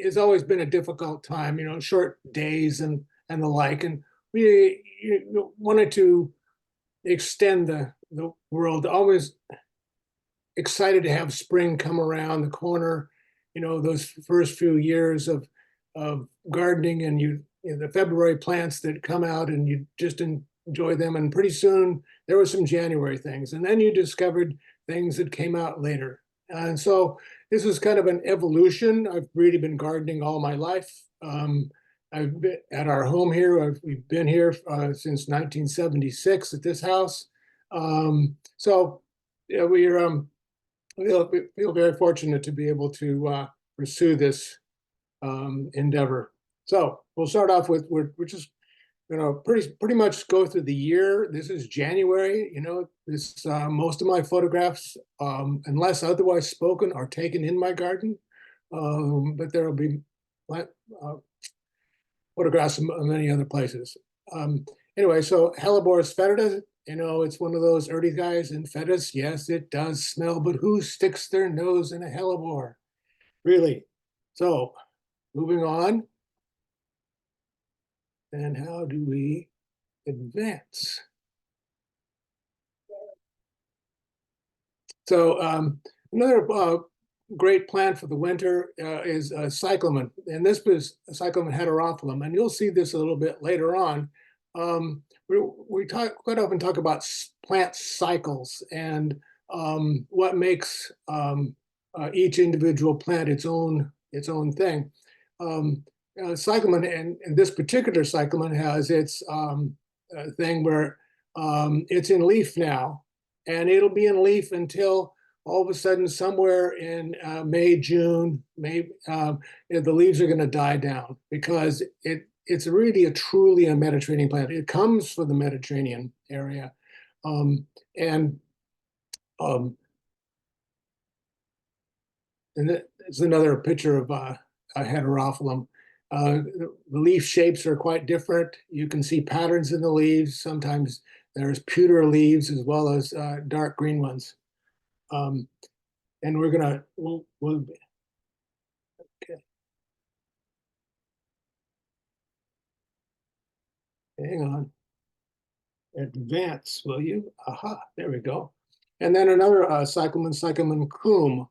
has always been a difficult time, short days and the like. And we wanted to extend the world, always excited to have spring come around the corner, those first few years of gardening, and the February plants that come out and you just enjoy them. And pretty soon there were some January things, and then you discovered things that came out later. And so this is kind of an evolution. I've really been gardening all my life. I've been at our home here. We've been here since 1976 at this house. So yeah, we feel very fortunate to be able to pursue this endeavor. So we'll start off with we're just pretty much go through the year. This is January. This most of my photographs, unless otherwise spoken, are taken in my garden. But there will be photographs of many other places. Anyway, so Helleborus fetida, it's one of those early guys in fettuce. Yes, it does smell, but who sticks their nose in a hellebore? Really? So moving on. And how do we advance? So another great plant for the winter is cyclamen, and this is cyclamen heterophyllum, and you'll see this a little bit later on. We quite often talk about plant cycles and what makes each individual plant its own thing. Cyclamen, and this particular cyclamen has its thing where it's in leaf now, and it'll be in leaf until all of a sudden somewhere in May, June, the leaves are going to die down because it's really truly a Mediterranean plant. It comes from the Mediterranean area. And it's another picture of a heterophyllum. The leaf shapes are quite different. You can see patterns in the leaves. Sometimes there's pewter leaves as well as dark green ones. And we'll okay. Hang on. Advance, will you? Aha, there we go. And then another cyclamen coum,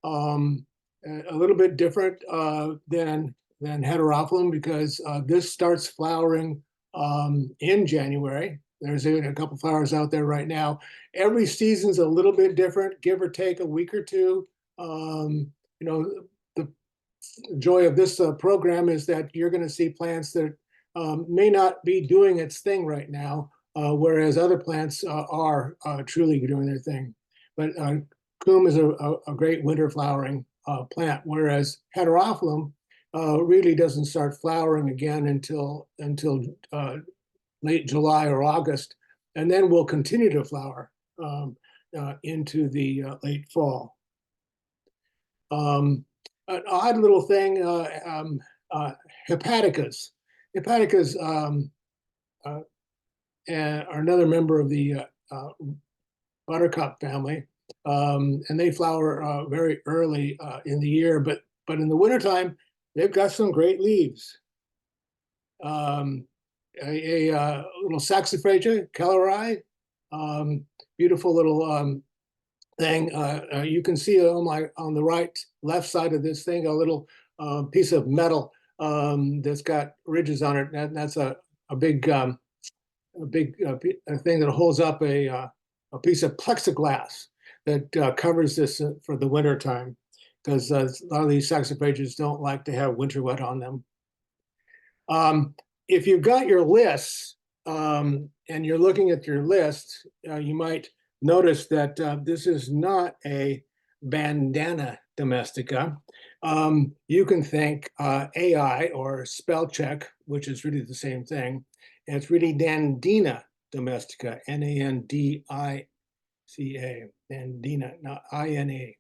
a little bit different than heterophyllum because this starts flowering in January. There's a couple flowers out there right now. Every season's a little bit different, give or take a week or two. The joy of this program is that you're going to see plants that may not be doing its thing right now, whereas other plants are truly doing their thing. But coum is a great winter flowering plant, whereas heterophyllum really doesn't start flowering again until late July or August, and then will continue to flower into the late fall. An odd little thing, hepaticas. Hepaticas are another member of the buttercup family, and they flower very early in the year, but in the wintertime, they've got some great leaves. A little saxifraga, Kellerii, beautiful little thing. You can see on the left side of this thing, a little piece of metal that's got ridges on it. That's a big thing that holds up a piece of plexiglass that covers this for the winter time, because a lot of these saxifrages don't like to have winter wet on them. If you've got your lists and you're looking at your list, you might notice that this is not a bandana domestica. You can thank AI or spell check, which is really the same thing. And it's really Nandina domestica, Nandica, Nandina, not INA.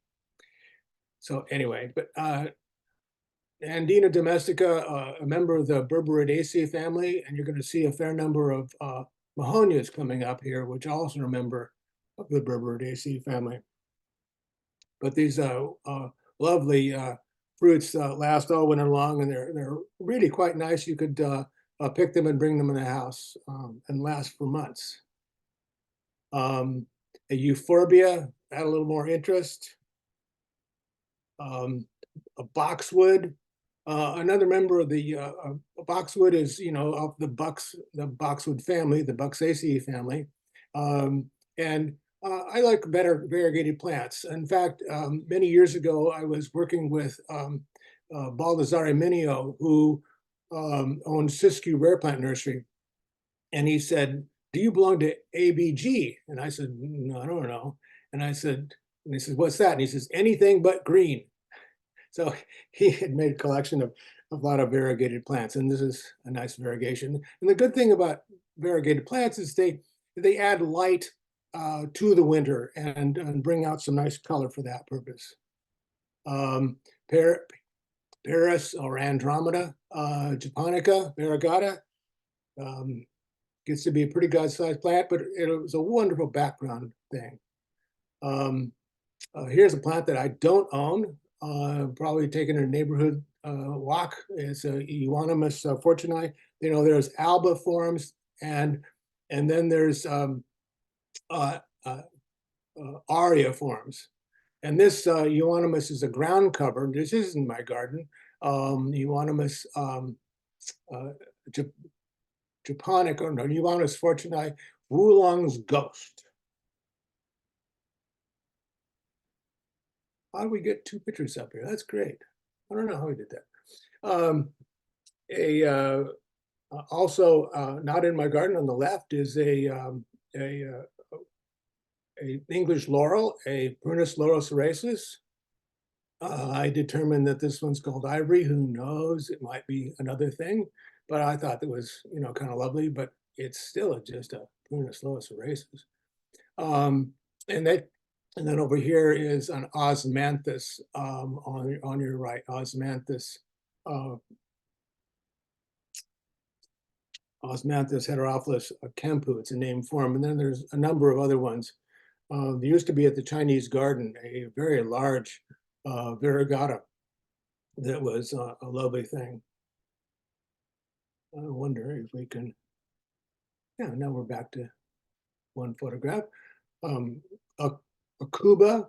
So anyway, but Andina domestica, a member of the Berberidaceae family, and you're going to see a fair number of Mahonias coming up here, which also are a member of the Berberidaceae family. But these lovely fruits last all winter long, and they're really quite nice. You could pick them and bring them in the house and last for months. A euphorbia had a little more interest. A boxwood. Another member of the boxwood is, of the boxwood family, the Buxaceae family. And I like better variegated plants. In fact, many years ago, I was working with Baldassare Mineo, who owned Siskiyou Rare Plant Nursery. And he said, "Do you belong to ABG?" And I said, "No, I don't know." And he said, "What's that?" And he says, "Anything but green." So he had made a collection of a lot of variegated plants, and this is a nice variegation. And the good thing about variegated plants is they add light to the winter and bring out some nice color for that purpose. Paris or Andromeda, japonica, variegata, gets to be a pretty good-sized plant, but it was a wonderful background thing. Here's a plant that I don't own, probably taking a neighborhood walk. It's a Euonymus fortunei. There's alba forms, and then there's aria forms. And this Euonymus is a ground cover. This isn't my garden. Euonymus Japonic, or no, Euonymus fortunei, Wulong's ghost. How do we get two pictures up here? That's great. I don't know how we did that. Also, not in my garden on the left is a English laurel, a Prunus laurocerasus. I determined that this one's called ivory. Who knows? It might be another thing, but I thought it was, kind of lovely, but it's still just a Prunus laurocerasus. And then over here is an osmanthus on your right, osmanthus heterophilus kempu. It's a named form, and then there's a number of other ones. There used to be at the Chinese garden a very large variegata that was a lovely thing. I wonder if we can. Yeah, now we're back to one photograph. Akuba,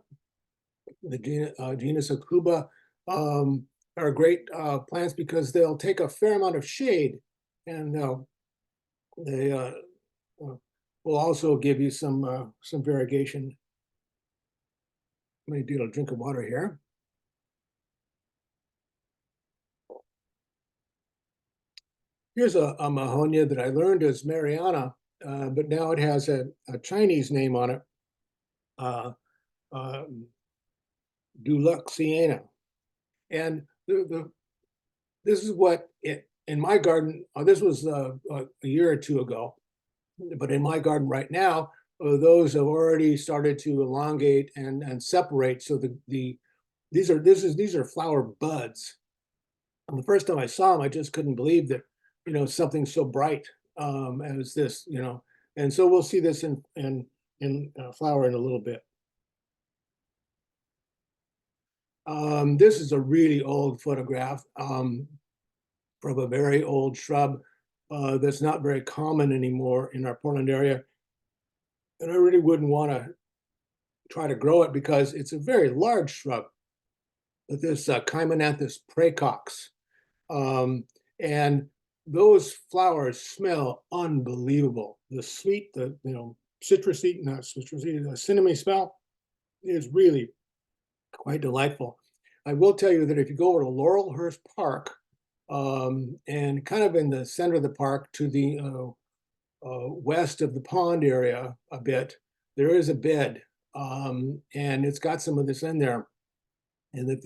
the genus Akuba, are great plants because they'll take a fair amount of shade, and they will also give you some variegation. Let me do a drink of water here. Here's a Mahonia that I learned is Mariana, but now it has a Chinese name on it, Duluxiana. And this is what in my garden, this was a year or two ago, but in my garden right now, those have already started to elongate and separate. So these are flower buds. And the first time I saw them, I just couldn't believe that, something so bright as this, And so we'll see this in flower in a little bit. This is a really old photograph from a very old shrub that's not very common anymore in our Portland area. And I really wouldn't want to try to grow it because it's a very large shrub. But this Chimonanthus praecox. And those flowers smell unbelievable. The sweet, the citrusy, not citrusy, the cinnamon smell is really quite delightful. I will tell you that if you go over to Laurelhurst Park, and kind of in the center of the park to the west of the pond area a bit, there is a bed, and it's got some of this in there. And if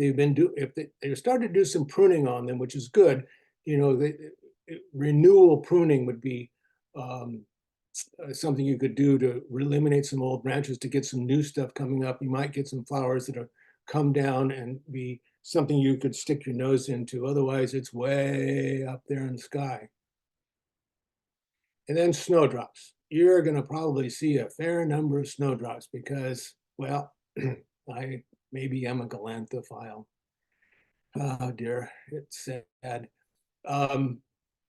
they started to do some pruning on them, which is good, renewal pruning would be something you could do to eliminate some old branches to get some new stuff coming up. You might get some flowers that are come down and be something you could stick your nose into. Otherwise, it's way up there in the sky. And then snowdrops. You're going to probably see a fair number of snowdrops because, well, I maybe am a galanthophile. Oh dear, it's sad. Um,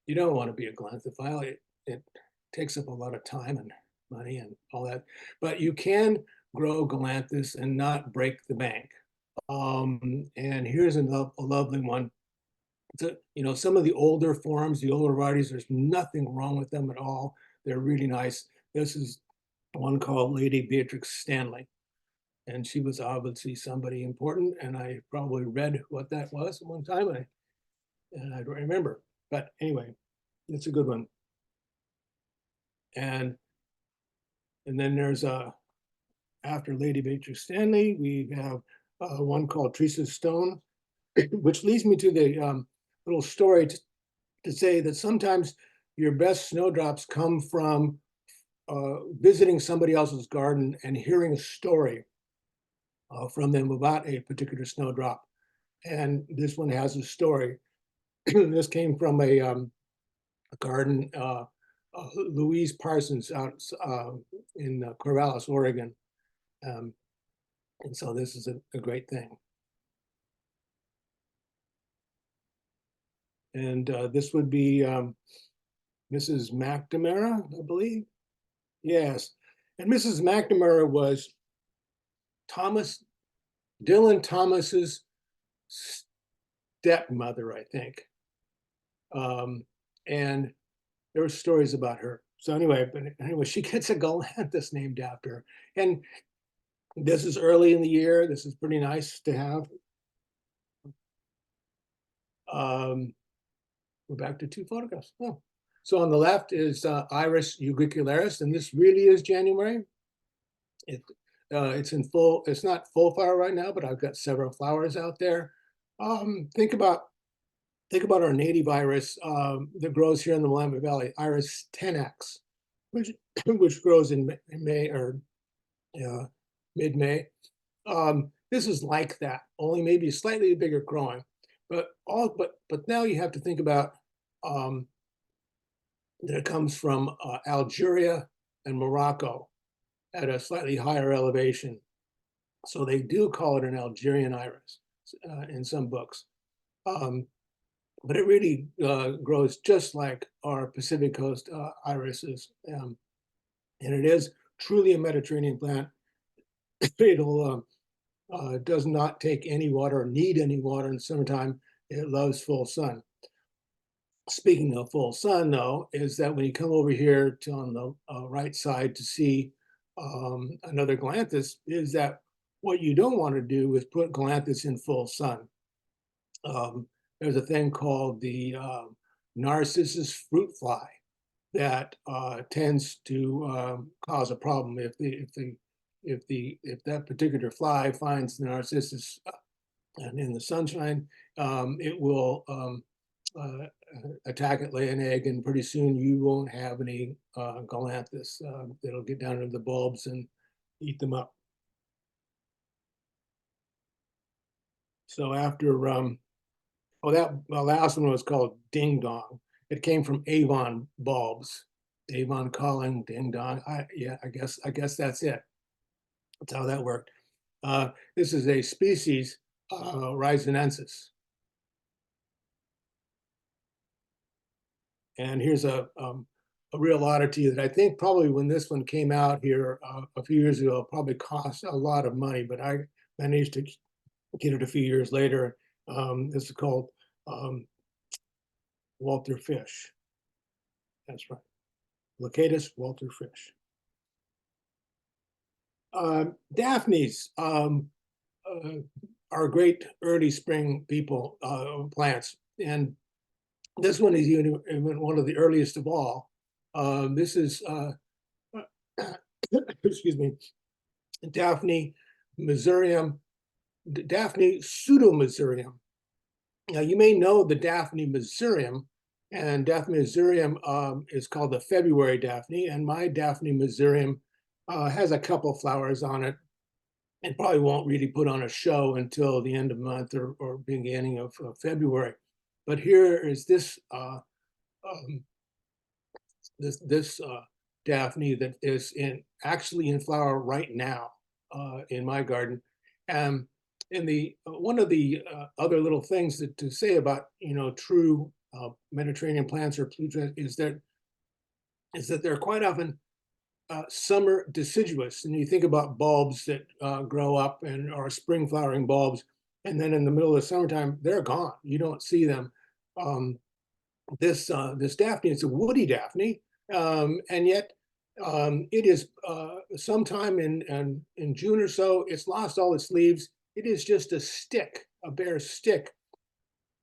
you don't want to be a glanthophile. It takes up a lot of time and money and all that. But you can grow galanthus and not break the bank. And here's a lovely one. Some of the older forms, the older varieties, there's nothing wrong with them at all. They're really nice. This is one called Lady Beatrix Stanley. And she was obviously somebody important. And I probably read what that was at one time. And I don't remember. But anyway, it's a good one. And then there's after Lady Beatrix Stanley, we have one called Teresa Stone, which leads me to the little story to say that sometimes your best snowdrops come from visiting somebody else's garden and hearing a story from them about a particular snowdrop. And this one has a story. This came from a garden, Louise Parsons out in Corvallis, Oregon. Um, and so this is a great thing. And this would be Mrs. McNamara, I believe. Yes. And Mrs. McNamara was Dylan Thomas's stepmother, I think. And there were stories about her. So anyway, she gets a galanthus named after her. And this is early in the year. This is pretty nice to have. We're back to two photographs. Oh. So on the left is Iris ugricularis, and this really is January. It's in full. It's not full flower right now, but I've got several flowers out there. Think about our native iris that grows here in the Willamette Valley, Iris tenax, which grows in May or mid-May. This is like that, only maybe slightly bigger growing. But now you have to think about that it comes from Algeria and Morocco at a slightly higher elevation. So they do call it an Algerian iris in some books. But it really grows just like our Pacific Coast irises. And it is truly a Mediterranean plant. It'll does not take any water or need any water in the summertime. It loves full sun. Speaking of full sun, though, is that when you come over here on the right side to see another galanthus, is that what you don't want to do is put galanthus in full sun. There's a thing called the narcissus fruit fly that tends to cause a problem if that particular fly finds the narcissus and in the sunshine, it will attack it, lay an egg, and pretty soon you won't have any galanthus. It'll get down into the bulbs and eat them up. So after, that last one was called Ding Dong. It came from Avon bulbs. Avon calling, Ding Dong. I guess that's it. That's how that worked. This is a species, Rhizinensis. And here's a real oddity that I think probably when this one came out here a few years ago, probably cost a lot of money, but I managed to get it a few years later. This is called Walter Fish. That's right. Locatus Walter Fish. Daphnes are great early spring plants. And this one is even one of the earliest of all. This is, excuse me, Daphne Missourium, Daphne pseudo-Missourium. Now, you may know the Daphne Missourium, and Daphne Missourium is called the February Daphne, and my Daphne Missourium has a couple flowers on it and probably won't really put on a show until the end of the month or beginning of February. But here is this Daphne that is actually in flower right now in my garden. And the one of the other little things that to say about true Mediterranean plants or plutra is that they're quite often summer deciduous. And you think about bulbs that grow up and are spring flowering bulbs, and then in the middle of the summertime, they're gone. You don't see them. Um, this Daphne, it's a woody Daphne, and yet it is sometime in June or so, it's lost all its leaves. It is just a stick, a bare stick,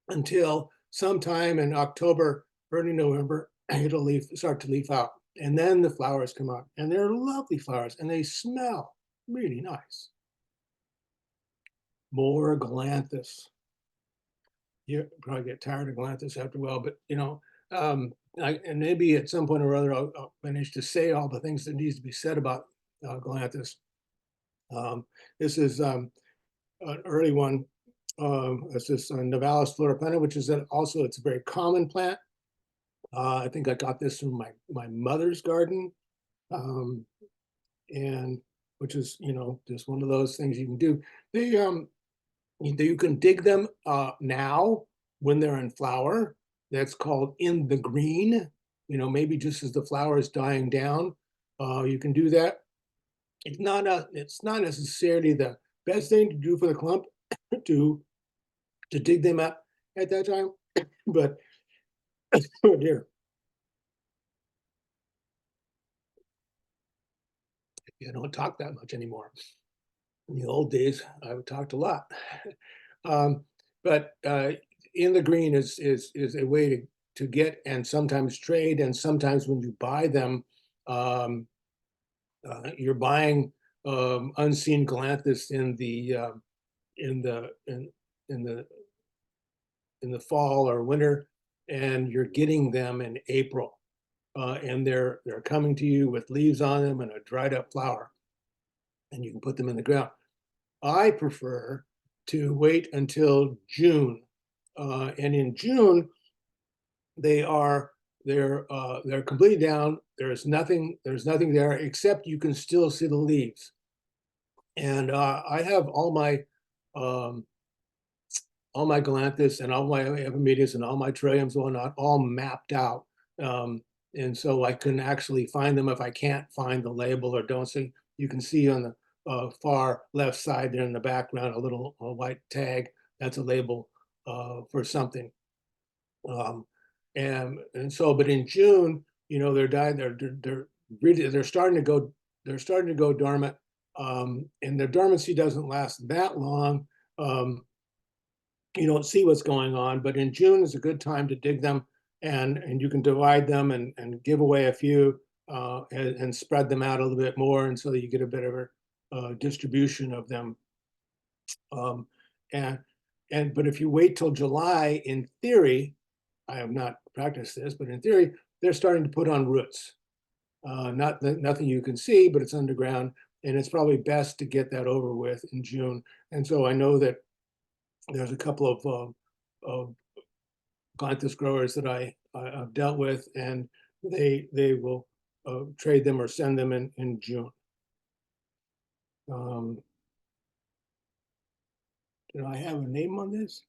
until sometime in October, early November, it'll start to leaf out. And then the flowers come out, and they're lovely flowers, and they smell really nice. More galanthus. You probably get tired of galanthus after a while, but and maybe at some point or other, I'll finish to say all the things that needs to be said about galanthus. This is an early one. This is Nivalis floriponda, which is also, it's a very common plant. I think I got this from my mother's garden, and which is just one of those things you can do. You can dig them now when they're in flower. That's called in the green. Maybe just as the flower is dying down, you can do that. It's not necessarily the best thing to do for the clump to dig them up at that time, but oh dear. I don't talk that much anymore. In the old days, I would talk a lot. But in the green is a way to get and sometimes trade, and sometimes when you buy them, you're buying unseen galanthus in the fall or winter, and you're getting them in April, and they're coming to you with leaves on them and a dried up flower, and you can put them in the ground. I prefer to wait until June, and in June they're completely down. There's nothing there except you can still see the leaves. And I have all my galanthus and all my epimedias and all my trilliums and whatnot all mapped out. And so I can actually find them if I can't find the label or don't see. You can see on the far left side there in the background a little white tag. That's a label for something. And so, but in June, they're dying. They're starting to go dormant, and their dormancy doesn't last that long. You don't see what's going on, but in June is a good time to dig them, and you can divide them and give away a few and spread them out a little bit more, and so that you get a bit of a distribution of them. But if you wait till July, in theory, I have not practiced this, but in theory, they're starting to put on roots. Nothing you can see, but it's underground, and it's probably best to get that over with in June. And so I know that there's a couple of galanthus growers that I've dealt with, and they will trade them or send them in June. Do I have a name on this?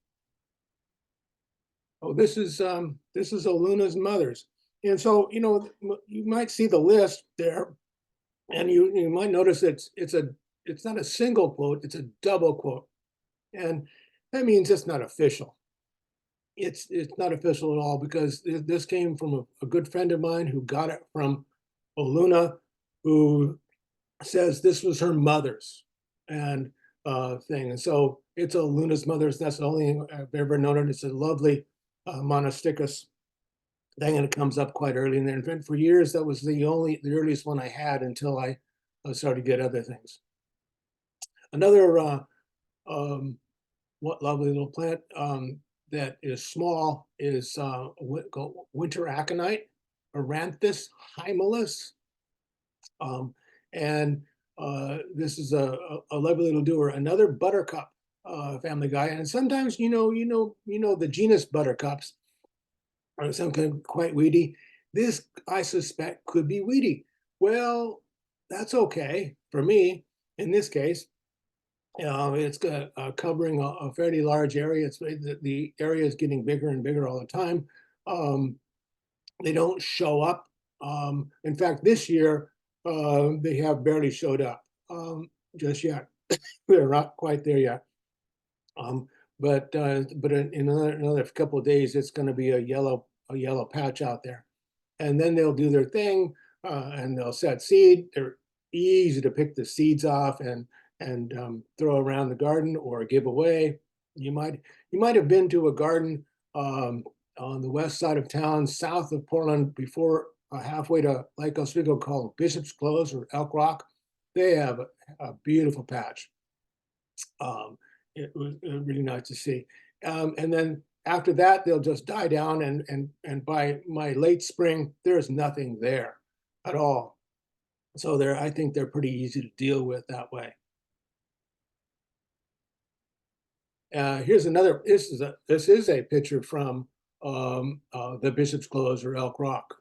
Oh, this is Oluna's mother's. And so, you might see the list there, and you might notice it's not a single quote, it's a double quote. And that means it's not official. It's not official at all, because this came from a good friend of mine who got it from Oluna, who says this was her mother's and thing. And so it's Oluna's mother's. That's the only thing I've ever known it. It's a lovely monosticus thing, and it comes up quite early in there. And for years, that was the earliest one I had until I started to get other things. Another what lovely little plant that is small is winter aconite, Aranthus hymalus. And this is a lovely little doer. Another buttercup family guy, and sometimes the genus buttercups are some kind of quite weedy. This, I suspect, could be weedy. Well, that's okay for me in this case. It's got, covering a fairly large area. The area is getting bigger and bigger all the time. Um, they don't show up. In fact, this year they have barely showed up just yet. They're not quite there yet. Um, but in another couple of days, it's going to be a yellow patch out there, and then they'll do their thing and they'll set seed. They're easy to pick the seeds off and throw around the garden or give away. You might have been to a garden um, on the west side of town, south of Portland, before halfway to Lake Oswego, called Bishop's Close or Elk Rock. They have a beautiful patch. Um, it was really nice to see. And then after that, they'll just die down, and by my late spring, there's nothing there at all. So I think they're pretty easy to deal with that way. Here's another. This is a picture from the Bishop's Close or Elk Rock,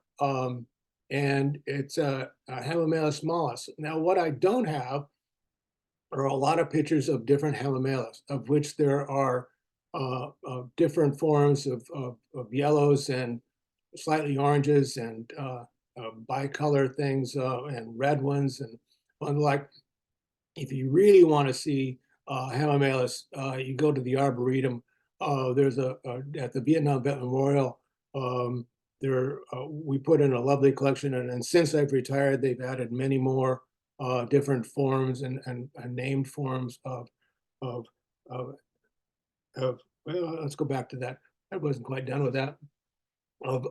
and it's a Hamamelis mollis. Now, what I don't have are a lot of pictures of different hamamelis, of which there are different forms of yellows and slightly oranges and bicolor things and red ones. And like, if you really want to see hamamelis, you go to the Arboretum. There's at the Vietnam Vet Memorial. We put in a lovely collection, and since I've retired, they've added many more different forms and named forms of, of, well, let's go back to that. I wasn't quite done with that, of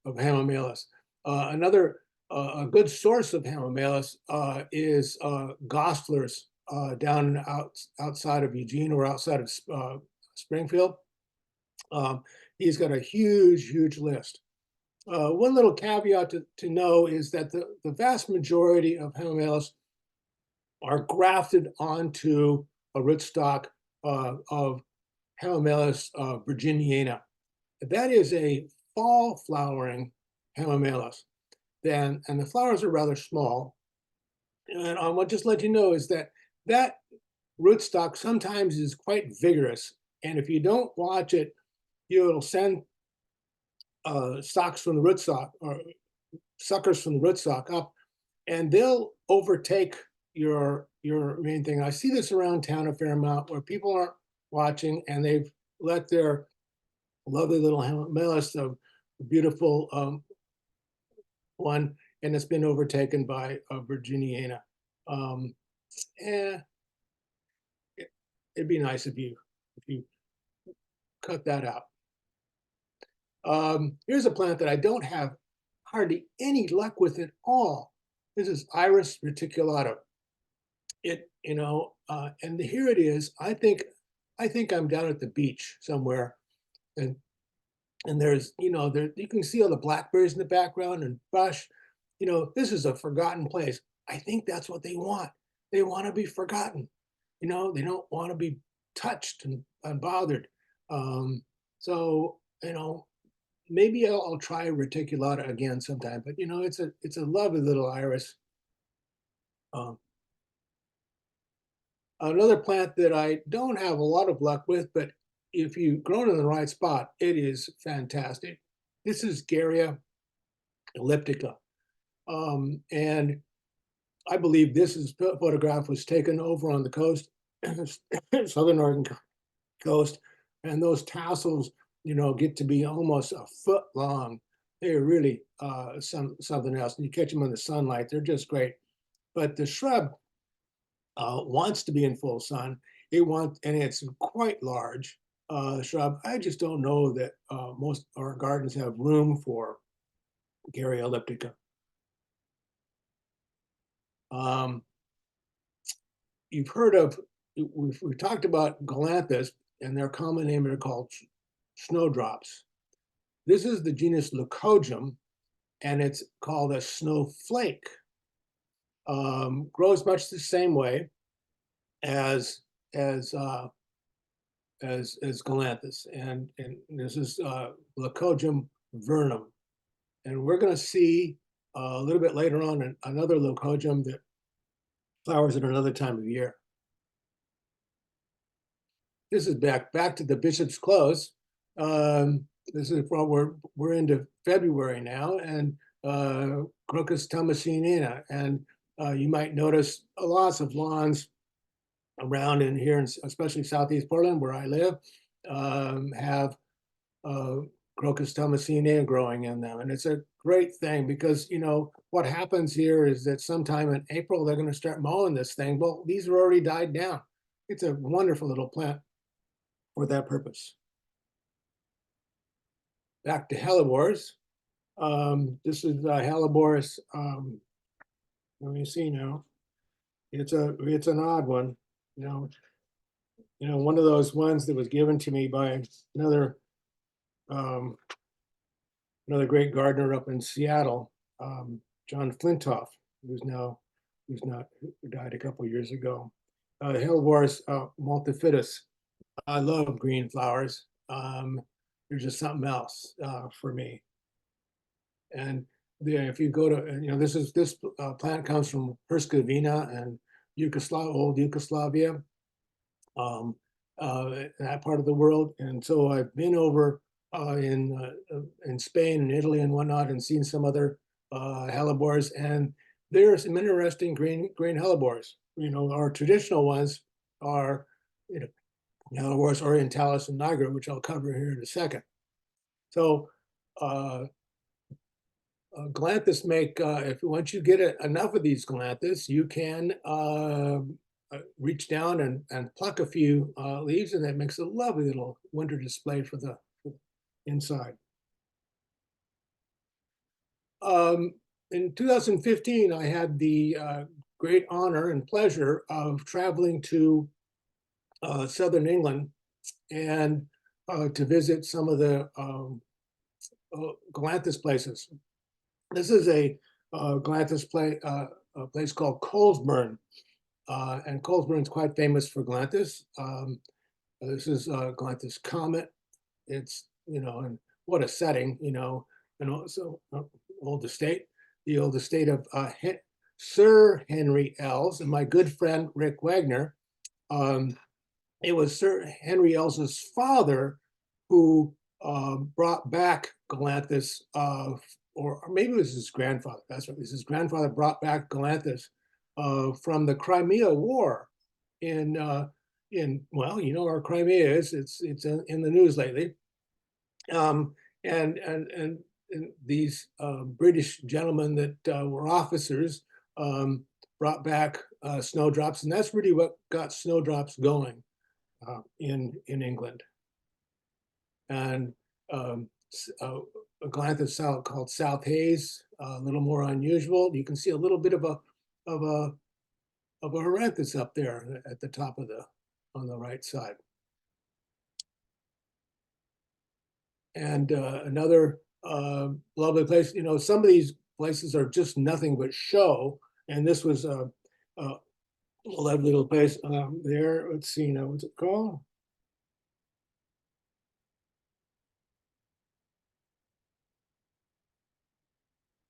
hamamelis. Another a good source of hamamelis is Gosler's down outside of Eugene or outside of Springfield. He's got a huge list. One little caveat to know is that the vast majority of hamamelis are grafted onto a rootstock of Hamamelis virginiana. That is a fall flowering hamamelis. And the flowers are rather small. And I want to just let you know is that rootstock sometimes is quite vigorous. And if you don't watch it, you'll send stalks from the rootstock or suckers from the rootstock up, and they'll overtake your main thing. I see this around town a fair amount where people aren't watching and they've let their lovely little hamamelis, the beautiful one, and it's been overtaken by a virginiana. Um, eh, it'd be nice if you cut that out. Here's a plant that I don't have hardly any luck with at all. This is Iris reticulata. And here it is. I think I'm down at the beach somewhere, and there's, there you can see all the blackberries in the background and brush. This is a forgotten place. I think that's what they want. They want to be forgotten. They don't want to be touched and bothered. So maybe I'll try reticulata again sometime. But it's a lovely little iris. Another plant that I don't have a lot of luck with, but if you've grown in the right spot, it is fantastic. This is Garrya elliptica. And I believe this photograph was taken over on the coast, southern Oregon coast, and those tassels, get to be almost a foot long. They're really something else. And you catch them in the sunlight, they're just great. But the shrub wants to be in full sun. And it's quite large shrub. I just don't know that most our gardens have room for Garrya elliptica. You've heard of, we've talked about galanthus, and their common name are called snowdrops. This is the genus Leucojum, and it's called a snowflake. Grows much the same way as galanthus, and this is Leucojum vernum, and we're going to see a little bit later on another Leucojum that flowers at another time of year. this is back to the Bishop's Close. This is we're into February now, and Crocus thomasinina, and you might notice lots of lawns around in here, and especially Southeast Portland, where I live, have uh, Crocus thomasina growing in them, and it's a great thing because what happens here is that sometime in April they're going to start mowing this thing. Well, these are already died down. It's a wonderful little plant for that purpose. Back to hellebores. This is Helleborus. Let me see now. It's an odd one. One of those ones that was given to me by another um, another great gardener up in Seattle, John Flintoff, who died a couple years ago. Helleborus multifidus. I love green flowers. They're just something else for me. And if you go to, this plant comes from Herzegovina and old Yugoslavia, that part of the world. And so I've been over in Spain and Italy and whatnot, and seen some other hellebores. And there's some interesting green hellebores. Our traditional ones are, Hellebores orientalis and nigra, which I'll cover here in a second. So Galanthus if once you get enough of these Galanthus, you can reach down and pluck a few leaves, and that makes a lovely little winter display for the inside. In 2015, I had the great honor and pleasure of traveling to Southern England and to visit some of the Galanthus places. This is a Galanthus a place called Colesburn, and Colesburn is quite famous for Galanthus. This is Galanthus Comet. It's, and what a setting, and also old estate, the old estate of Sir Henry Els and my good friend Rick Wagner. It was Sir Henry Ells's father who brought back Galanthus, or maybe it was his grandfather. That's right. His grandfather brought back Galanthus from the Crimea War. Well, our Crimea is. It's in the news lately. And these British gentlemen that were officers brought back snowdrops, and that's really what got snowdrops going in England. And a Galanthus called South Hayes, a little more unusual. You can see a little bit of a Heranthus up there at the top of on the right side. And another lovely place, some of these places are just nothing but show. And this was a lovely little place there. Let's see, what's it called?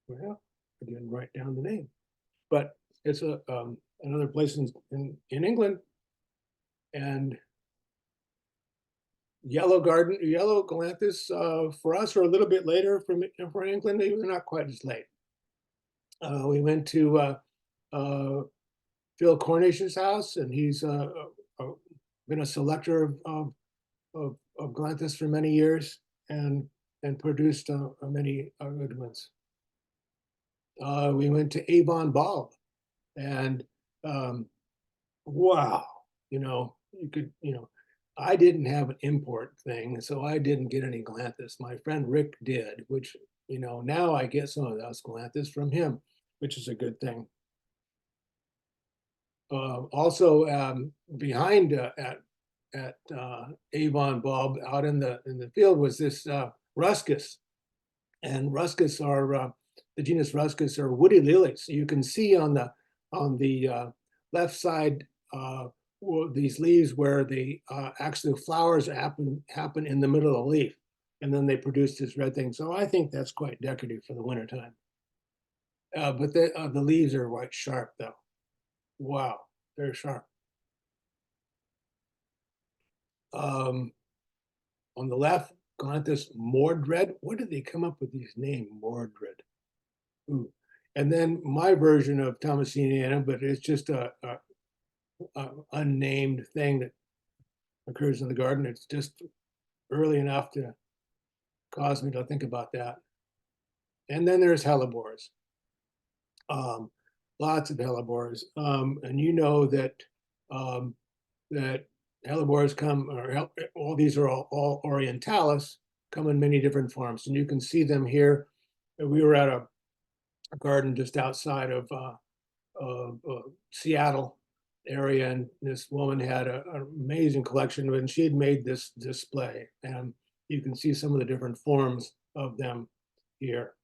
Well, I didn't write down the name, but it's another place in England. And yellow Galanthus for us are a little bit later for England. They're not quite as late. We went to Phil Cornish's house, and he's been a selector of Galanthus for many years and produced many good ones. We went to Avon Bulb, and wow, you could, I didn't have an import thing, so I didn't get any Galanthus. My friend Rick did, which, now I get some of those Galanthus from him, which is a good thing. Also, behind at Avon Bulb, out in the field, was this Ruscus, and Ruscus are the genus Ruscus are woody lilies. So you can see on the left side these leaves where the actually flowers happen in the middle of the leaf, and then they produce this red thing. So I think that's quite decorative for the wintertime. But the leaves are quite sharp, though. Wow, they're sharp. Um, on the left, Galanthus mordred. What did they come up with these names, mordred? Ooh. And then my version of Thomasiniana, but it's just a unnamed thing that occurs in the garden. It's just early enough to cause me to think about that. And then there's hellebores. Um, Lots of hellebores. And you know that um, that hellebores come, or all these are all orientalis, come in many different forms. And you can see them here. We were at a garden just outside of Seattle area, and this woman had an amazing collection, and she had made this display. And you can see some of the different forms of them here.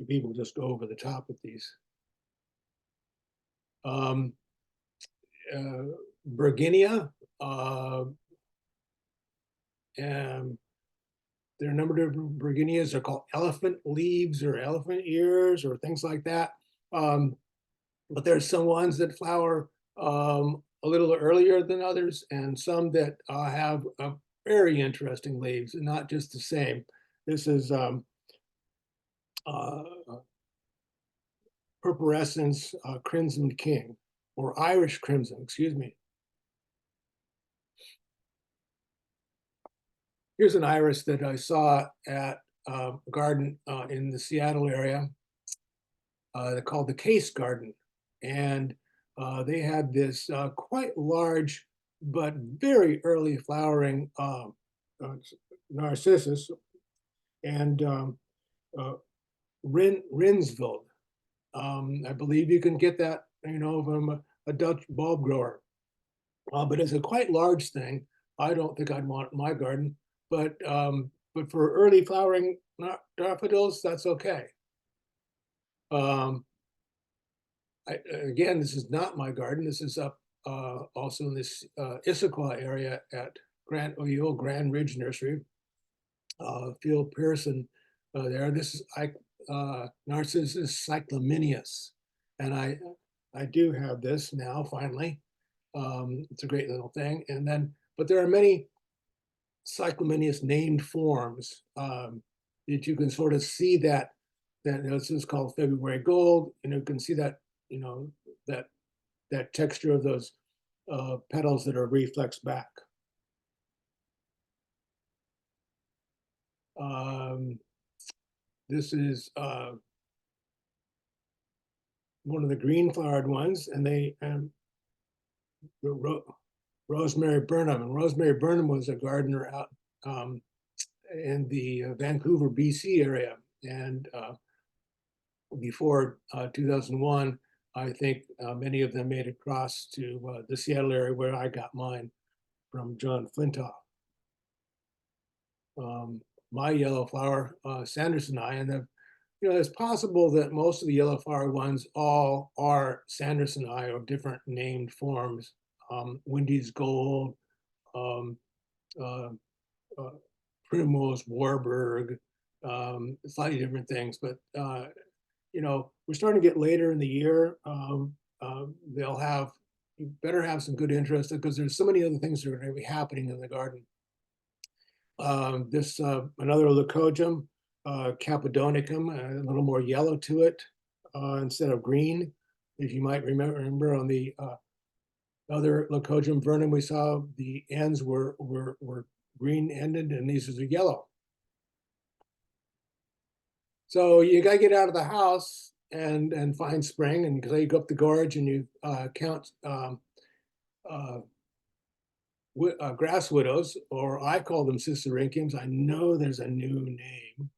People just go over the top with these. Um, Virginia, and there are a number of Virginias. They're called elephant leaves or elephant ears or things like that. But there's some ones that flower a little earlier than others, and some that have very interesting leaves, and not just the same. This is Purpurescens crimson king, or Irish crimson, excuse me. Here's an iris that I saw at a garden in the Seattle area. They're called the Case Garden. And they had this quite large but very early flowering narcissus and Rinsveld. I believe you can get that, from a Dutch bulb grower. But it's a quite large thing. I don't think I'd want it in my garden, but for early flowering daffodils, that's okay. Again, this is not my garden. This is up also in this Issaquah area at Grand Ridge Nursery. Phil Pearson there. This is Narcissus cyclaminius, and I do have this now finally. It's a great little thing. And then, but there are many cyclaminius named forms that you can sort of see that this is called February gold. You can see that that texture of those petals that are reflexed back. This is one of the green flowered ones, and they Rosemary Burnham. And Rosemary Burnham was a gardener out in the Vancouver, BC area. And before 2001, I think many of them made it across to the Seattle area where I got mine from John Flintoff. My yellow flower, Sandersoni, and it's possible that most of the yellow flower ones all are Sandersoni or different named forms. Windy's Gold, Primrose Warburg, slightly different things. But we're starting to get later in the year. You better have some good interest because there's so many other things that are going to be happening in the garden. This another leucojum, Cappadonicum, a little more yellow to it instead of green. If you might remember on the other leucojum vernum we saw, the ends were green ended, and these are yellow. So you got to get out of the house and find spring, and you go up the gorge and you count grass widows, or I call them sisyrinchiums. I know there's a new name,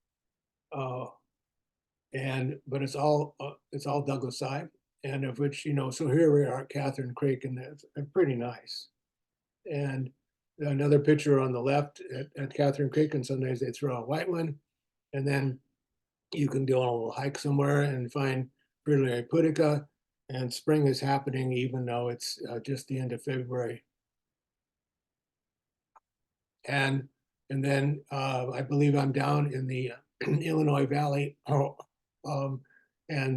but it's all Douglasii, and of which so here we are at Catherine Creek, and that's pretty nice. And another picture on the left at Catherine Creek, and sometimes they throw a white one, and then you can do a little hike somewhere and find Fritillaria pudica, and spring is happening even though it's just the end of February. And then I believe I'm down in the Illinois Valley, and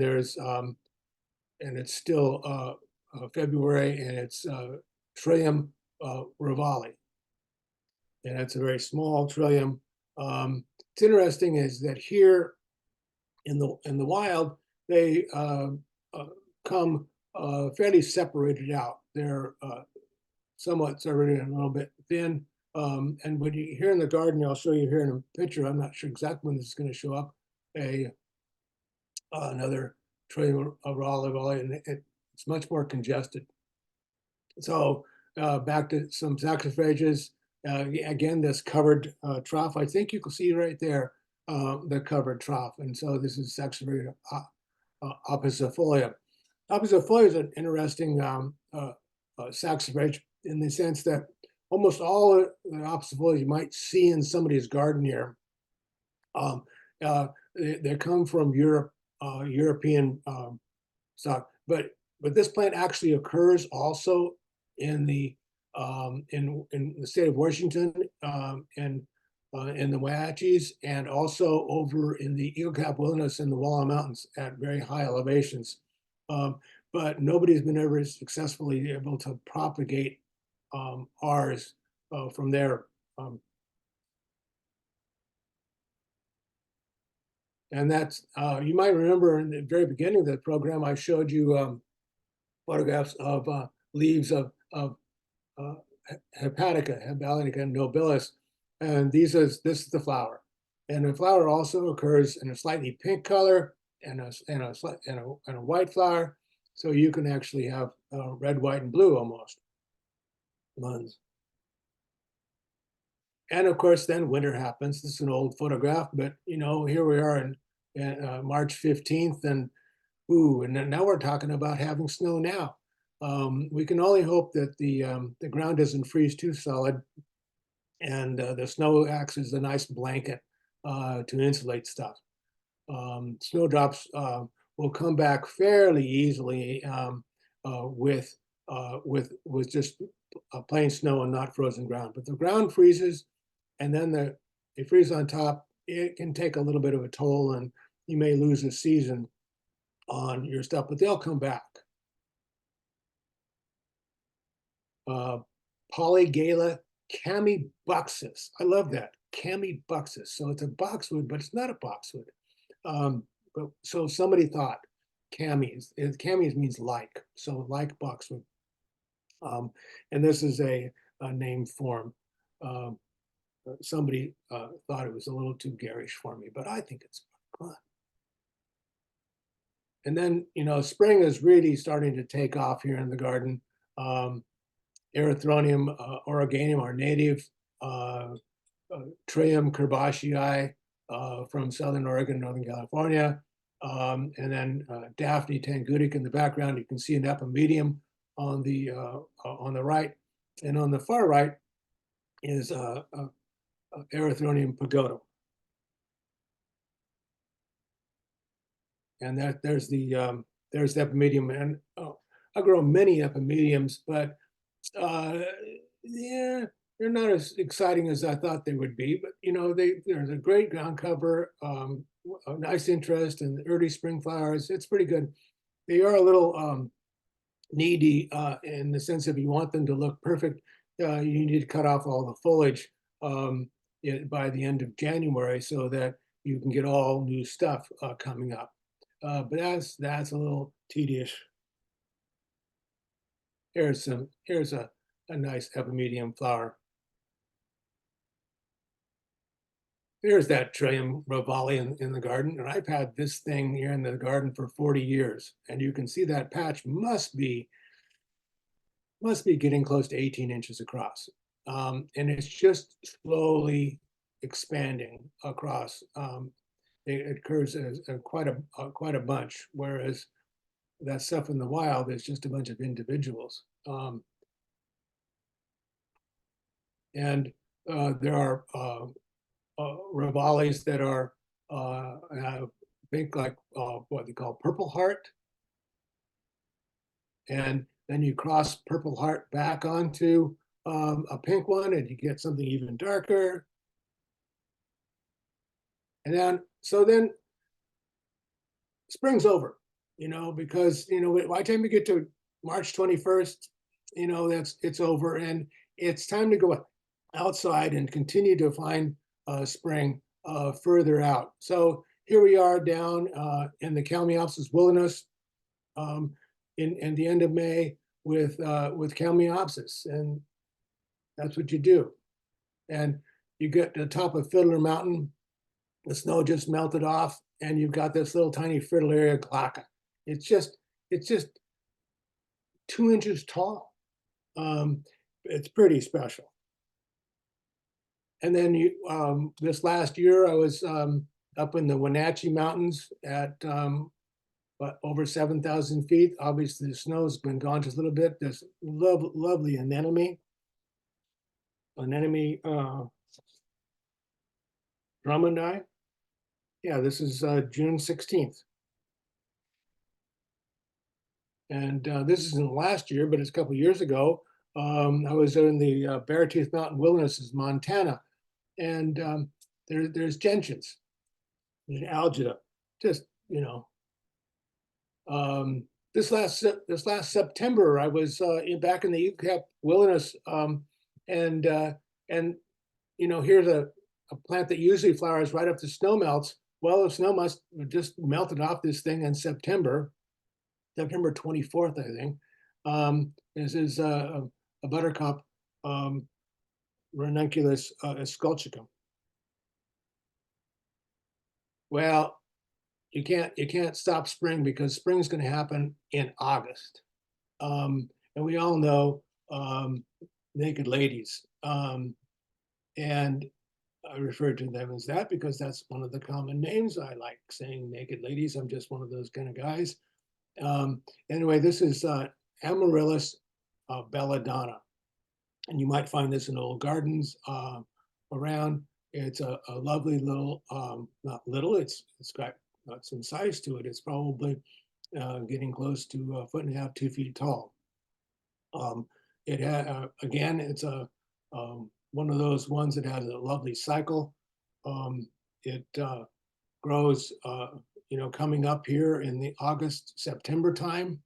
there's and it's still February, and it's Trillium Rivali, and it's a very small trillium. It's interesting is that here in the wild, they come fairly separated out. They're somewhat separated and a little bit thin. And when you here in the garden, I'll show you here in a picture. I'm not sure exactly when this is going to show up. Another trillium of olive oil, and it's much more congested. So back to some saxifrages. Again, this covered trough. I think you can see right there the covered trough. And so this is saxifrage oppositifolia. Oppositifolia is an interesting saxifrage in the sense that almost all of the oppositifolia you might see in somebody's garden here, they come from Europe, European stock. But this plant actually occurs also in the state of Washington, and in the Wenatchees, and also over in the Eagle Cap Wilderness in the Walla Mountains at very high elevations. But nobody's been ever successfully able to propagate ours from there. And that's, you might remember in the very beginning of the program, I showed you photographs of leaves of Hepatica nobilis. And this is the flower. And the flower also occurs in a slightly pink color and a white flower. So you can actually have red, white, and blue almost ones. And of course, then winter happens. This is an old photograph, but here we are in March 15th, and now we're talking about having snow now. We can only hope that the ground doesn't freeze too solid, and the snow acts as a nice blanket to insulate stuff. Snowdrops will come back fairly easily with just plain snow and not frozen ground. But the ground freezes, and then they freeze on top. It can take a little bit of a toll, and you may lose a season on your stuff, but they'll come back. Polygala chamaebuxus. I love that. Chamaebuxus. So it's a boxwood, but it's not a boxwood. But so somebody thought camies. Camies means like, so like boxwood. And this is a name form. Somebody thought it was a little too garish for me, but I think it's fun. And then, spring is really starting to take off here in the garden. Erythronium oreganum, our native Trium kerbaceae from Southern Oregon, Northern California. And then Daphne tangutic in the background. You can see an epimedium on the right. And on the far right is Erythronium pagoda. And there's the epimedium. And I grow many epimediums, but yeah, they're not as exciting as I thought they would be. But there's a great ground cover, a nice interest in the early spring flowers. It's pretty good. They are a little needy in the sense if you want them to look perfect, you need to cut off all the foliage by the end of January so that you can get all new stuff coming up. But that's a little tedious. Here's a nice epimedium flower. There's that Trillium Rivali in the garden, and I've had this thing here in the garden for 40 years, and you can see that patch must be getting close to 18 inches across, and it's just slowly expanding across. It occurs as quite a bunch, whereas that stuff in the wild is just a bunch of individuals. And there are Rivalis that are, I think, like what they call purple heart. And then you cross purple heart back onto a pink one, and you get something even darker. And then spring's over, because by the time you get to March 21st, it's over. And it's time to go outside and continue to find spring further out. So here we are down in the Kalmiopsis wilderness in the end of May with Kalmiopsis, and that's what you do. And you get to the top of Fiddler Mountain, the snow just melted off, and you've got this little tiny Fritillaria glauca. It's just 2 inches tall. It's pretty special. And then this last year, I was up in the Wenatchee Mountains at over 7,000 feet. Obviously, the snow's been gone just a little bit. There's lovely anemone Drummondi. Yeah, this is June 16th. And this isn't last year, but it's a couple of years ago. I was in the Beartooth Mountain Wilderness in Montana, and there's gentians and algida. Just, this last September, I was back in the UCAP Wilderness, and here's a plant that usually flowers right up to snow melts. Well, the snow must have just melted off this thing in September 24th, I think. This is a buttercup, Ranunculus esculpicum. Well, you can't stop spring because spring's going to happen in August, and we all know naked ladies, and I refer to them as that because that's one of the common names. I like saying naked ladies. I'm just one of those kind of guys. Anyway, this is Amaryllis belladonna, and you might find this in old gardens around. It's a lovely little, not little, it's got some size to it. It's probably getting close to 1.5 to 2 feet tall. It had, again, it's one of those ones that has a lovely cycle. It grows, coming up here in the August, September time.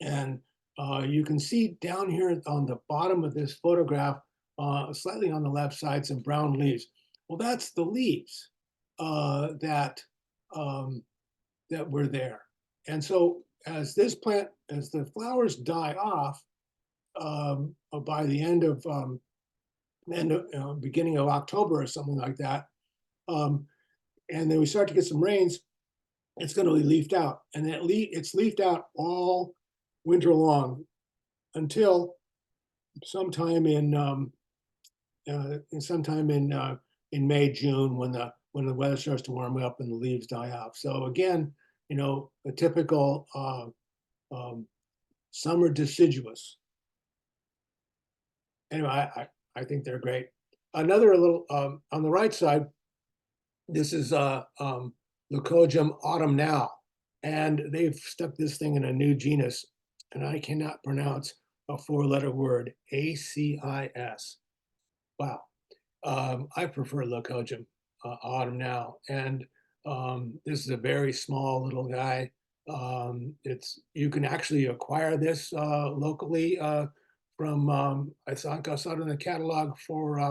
And you can see down here on the bottom of this photograph, slightly on the left side, some brown leaves. Well, that's the leaves that were there. And so as the flowers die off by the end of beginning of October or something like that, and then we start to get some rains, it's going to be leafed out, and it's leafed out all winter long until sometime in May, June, when the weather starts to warm up and the leaves die off. So again, a typical summer deciduous. Anyway, I think they're great. Another little on the right side, this is Leucojum autumnale, and they've stuck this thing in a new genus, and I cannot pronounce a 4-letter word, ACIS. Wow. I prefer Leucojum autumnale, and this is a very small little guy. You can actually acquire this locally from I saw it in the catalog for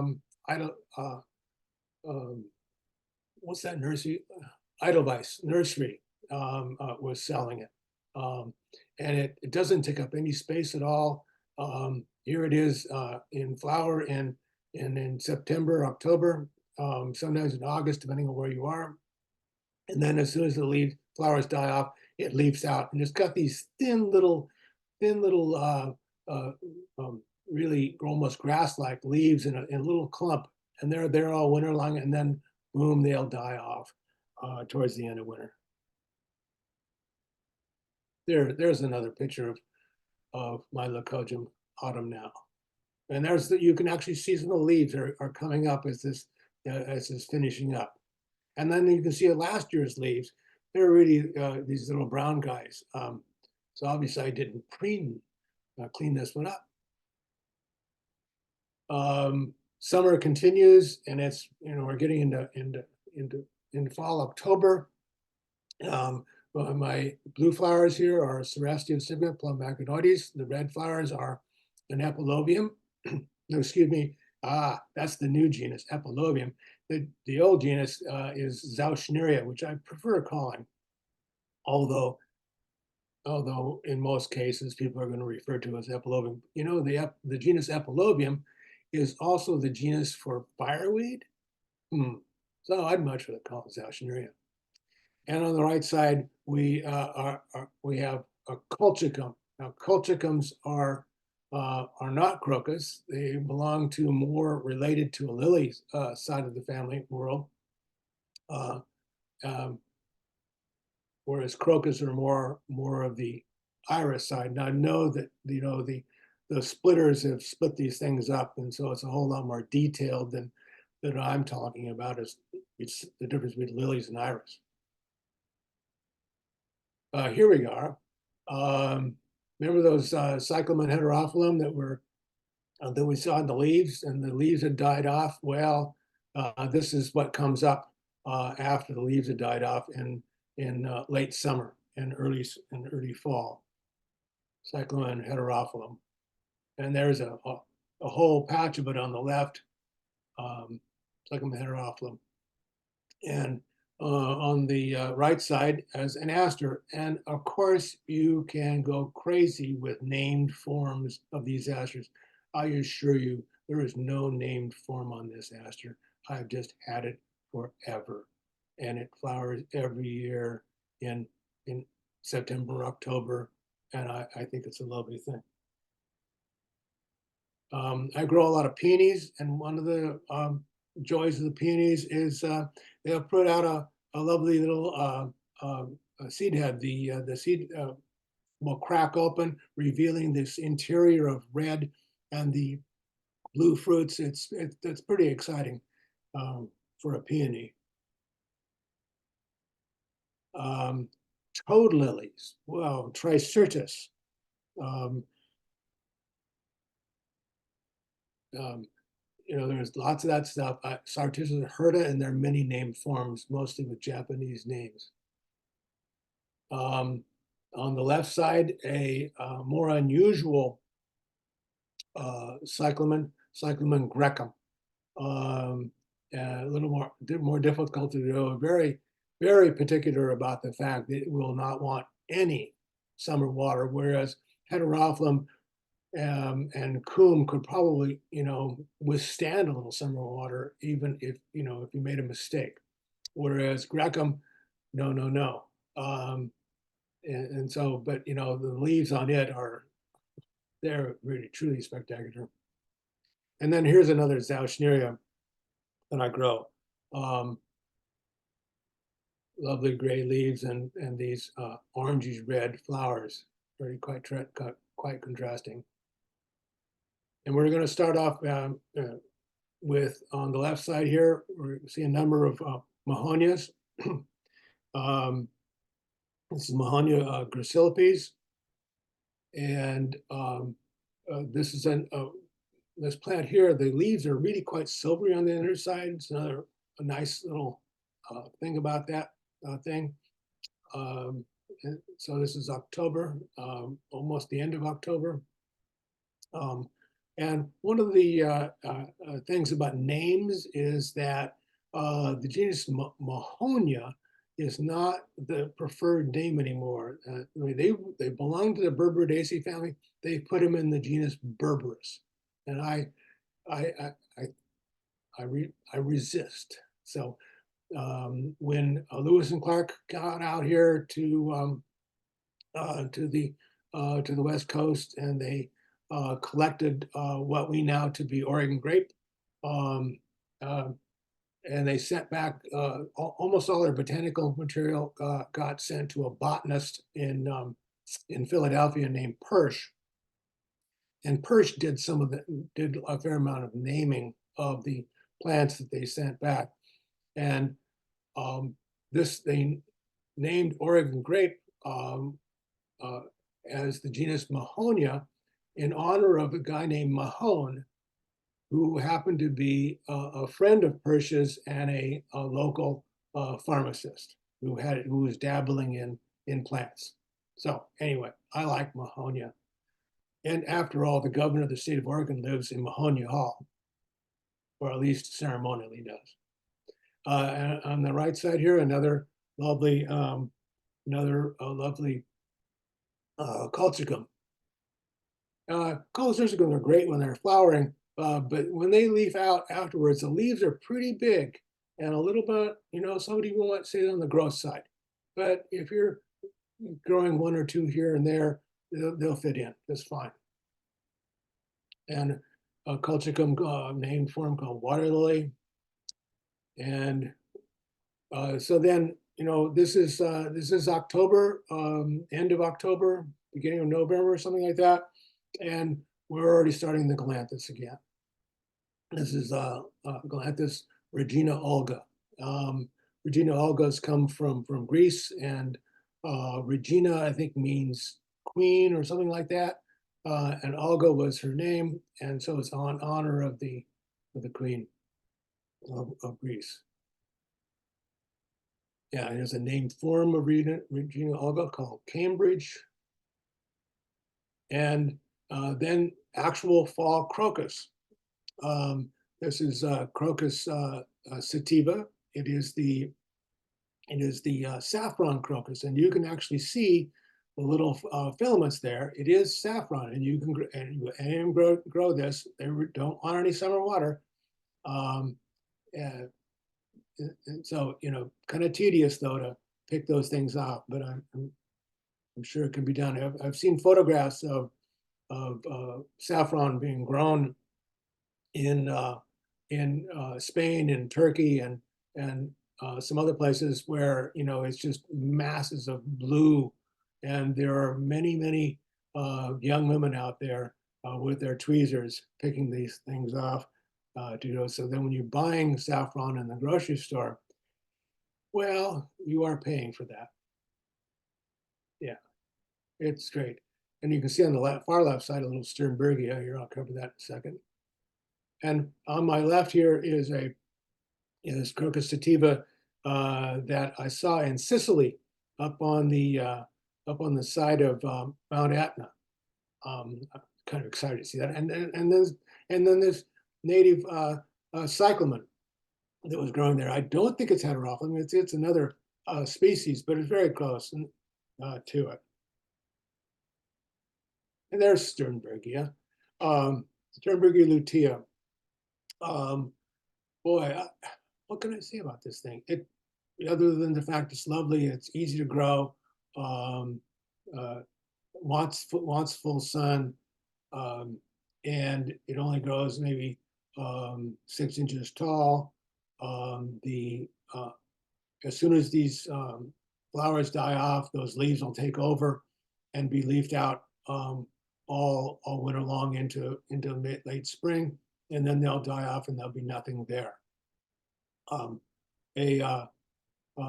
what's that nursery? Edelweiss Nursery was selling it, and it doesn't take up any space at all. Here it is in flower in September, October, sometimes in August, depending on where you are. And then as soon as the flowers die off, it leaves out, and it's got these thin little, really almost grass-like leaves in a little clump, and they're there all winter long, and then boom, they'll die off towards the end of winter. There's another picture of my Leucojum autumnale, and you can actually see some of the leaves are coming up as this is finishing up, and then you can see last year's leaves. They're really these little brown guys. So obviously I didn't clean this one up. Summer continues, and it's we're getting into fall, October. My blue flowers here are Cerastia sigma plum macronoides. The red flowers are an epilobium. no, excuse me, that's the new genus, Epilobium. The old genus is Zauschneria, which I prefer calling, although in most cases people are going to refer to as Epilobium. You know, the genus Epilobium is also the genus for fireweed. So I'd much rather call it Zauschneria. And on the right side, we have a colchicum. Now, colchicums are not crocus. They belong to more related to a lily side of the family world, uh, um, whereas crocus are more of the iris side. Now, I know that the splitters have split these things up, and so it's a whole lot more detailed than that I'm talking about. It's the difference between lilies and iris. Here we are. Remember those cyclamen heterophyllum that we saw in the leaves, and the leaves had died off? Well, this is what comes up after the leaves had died off in late summer and early fall. Cyclamen heterophyllum, and there's a whole patch of it on the left. Cyclamen heterophyllum, and on the right side as an aster. And of course, you can go crazy with named forms of these asters. I assure you, there is no named form on this aster. I've just had it forever. And it flowers every year in September, October. And I think it's a lovely thing. I grow a lot of peonies, and one of the joys of the peonies is they'll put out a lovely little seed head. The seed will crack open, revealing this interior of red and the blue fruits. It's pretty exciting for a peony. Toad lilies, well, Tricertus. There's lots of that stuff. Sartisus hirta, and there are many named forms, mostly with Japanese names. On the left side, a more unusual cyclamen grecum. A little more difficult to do. Very, very particular about the fact that it will not want any summer water, whereas heterophyllum and coum could probably, withstand a little summer water, even if you made a mistake. Whereas Grecum, no. And so, but the leaves on it they're really truly spectacular. And then here's another Zauschneria that I grow. Lovely gray leaves and these orangey red flowers, quite contrasting. And we're going to start off with, on the left side here, we see a number of Mahonias. This is Mahonia gracilipes. And this is this plant here, the leaves are really quite silvery on the inner side. It's a nice little thing about that thing. So this is October, almost the end of October. And one of the things about names is that the genus Mahonia is not the preferred name anymore. They belong to the Berberidaceae family. They put them in the genus Berberis, and I resist. So when Lewis and Clark got out here to the West Coast, and they collected what we know to be Oregon grape, and they sent back almost all their botanical material got sent to a botanist in Philadelphia named Persh. And Persh did a fair amount of naming of the plants that they sent back. And they named Oregon grape as the genus Mahonia in honor of a guy named Mahone, who happened to be a friend of Persh's and a local pharmacist who was dabbling in plants. So anyway, I like Mahonia. And after all, the governor of the state of Oregon lives in Mahonia Hall, or at least ceremonially does. And on the right side here, another lovely, lovely colchicum. Colchicum are great when they're flowering, but when they leaf out afterwards, the leaves are pretty big and a little bit, somebody will might say on the gross side. But if you're growing one or two here and there, they'll fit in just fine. And a colchicum named form called water lily. And so then, this is October, end of October, beginning of November, or something like that. And we're already starting the galanthus again. This is galanthus Regina Olga. Regina Olgas come from Greece, and Regina, I think, means queen or something like that. And Olga was her name, and so it's on honor of the queen of Greece. Yeah, there's a named form of Regina Olga called Cambridge. And then actual fall crocus. This is Crocus sativa. It is the saffron crocus, and you can actually see the little filaments there. It is saffron, and you can grow this. They don't want any summer water. And so, kind of tedious though to pick those things off, but I'm sure it can be done. I've seen photographs of saffron being grown in Spain and Turkey and some other places where it's just masses of blue, and there are many young women out there with their tweezers picking these things off. So then when you're buying saffron in the grocery store, well, you are paying for that. Yeah, it's great. And you can see on the far left side a little Sternbergia here. I'll cover that in a second. And on my left here is Crocus sativa that I saw in Sicily, up on the side of Mount Etna. I'm kind of excited to see that. And then this native cyclamen that was growing there. I don't think it's heterophyllum. It's another species, but it's very close to it. And there's Sternbergia, Sternbergia lutea. Boy, what can I say about this thing? Other than the fact it's lovely, it's easy to grow, wants full sun, and it only grows maybe 6 inches tall. As soon as these flowers die off, those leaves will take over and be leafed out all winter long into late spring, and then they'll die off and there'll be nothing there.